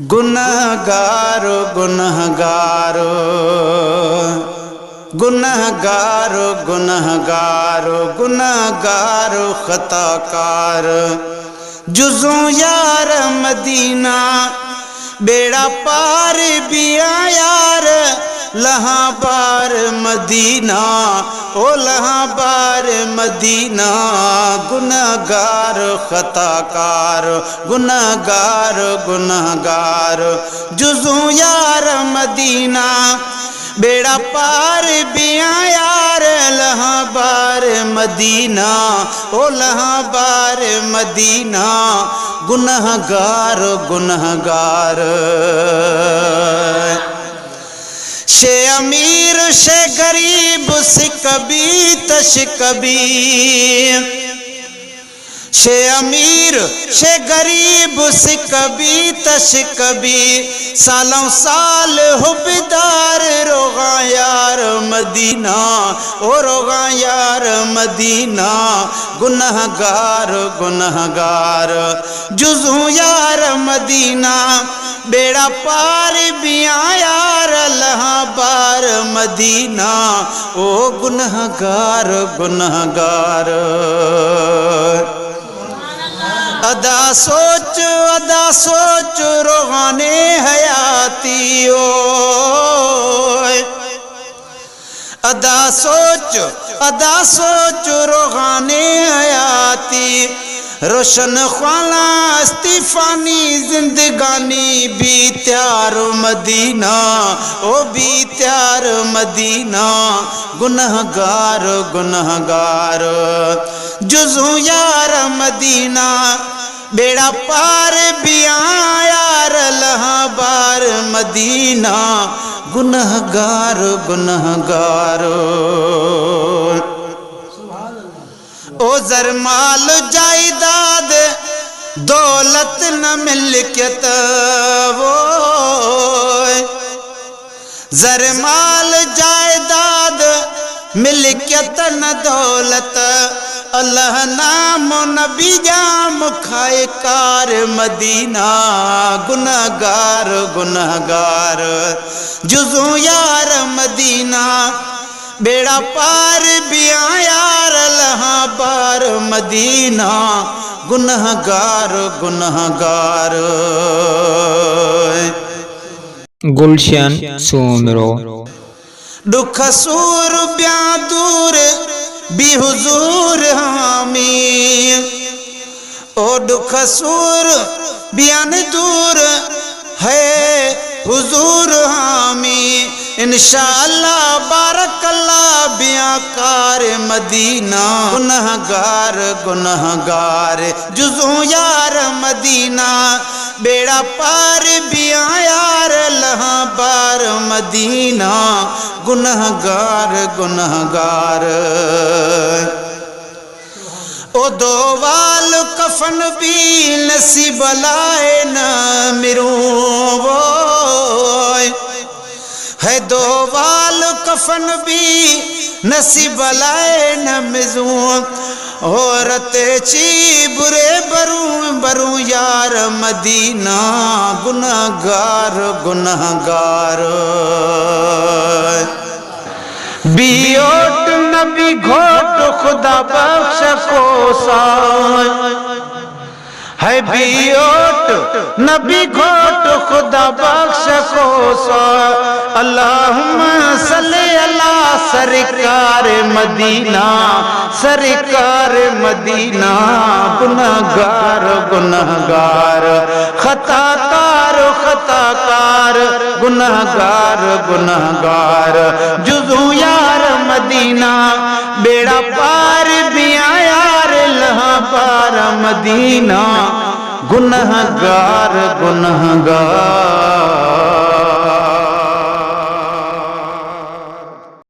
गुनहगार गुनहगार गुनहगार गुनहगार गुनहगार खताकार जुज़ो यार मदीना बेड़ा पार बिया यार लहाँ बार मदीना ओ लहाँ बार मदीना गुनहगार खताकार गुनहगार गुनहगार जुज़ो यार मदीना बेड़ा पार बिया यार लहाँ बार मदीना ओ लहाँ बार मदीना गुनहगार गुनहगार शे अमीर शे गरीब सिकबी तशकबी शे अमीर शे गरीब सिकबी तशकबी सालों साल हुबदार रोगा यार मदीना ओ रोगा यार मदीना गुनहगार गुनहगार जुज़ो यार मदीना बेड़ा पार बिया यार लहाँ बार मदीना ओ गुनहगार गुनहगार अदा सोच रोहाने हयाती ओ अदा सोच रोहाने हयाती रोशन ख्वाला इस्तीफानी जिंदगानी भी त्यार मदीना ओ भी त्यार मदीना गुनहगार गुनहगार जुज़ो यार मदीना बेड़ा पार बिया यार लहाँ बार मदीना गुनहगार गुनहगार ओ ज़रमाल जायदाद दौलत न मिलकियत वो ज़रमाल जायदाद मिलकियत न दौलत अल्लाह नाम नबी जाम खाए कार मदीना गुनहगार गुनहगार जुज़ो यार मदीना बेड़ा पार बिया यार लहाँ बार मदीना गुनहगार गुनहगार गुलशन सोमरो दुख सूर ब्या दूर भी हुजूर हामी ओ दुख सूर ब्यान दूर है हुजूर हामी इंशाअल्लाह बारकल्लाह बिया कार मदीना गुनहगार गुनहगार जुज़ो यार मदीना बेड़ा पार बिया यार लहाँ बार मदीना गुनहगार गुनहगार ओ दो वाल कफन भी नसीब लाए न मिरूं वो है दो वाल कफन भी नसीब लाए न मिजूं औरत ची बुरे बरू यार मदीना गुनहगार गुनहगार बियोट नबी घोट खुदा बख्श कोसा है बियोट नबी घोट खुदा बख्श कोसा अल्लाहुम्मा सल्ली अला सरकार मदीना सरकार मदीना गुनहगार गुनहगार खताकार खताकार गुनहगार गुनहगार जुज़ो यार मदीना बेड़ा पार बिया यार लहाँ पार मदीना गुनहगार गुनहगार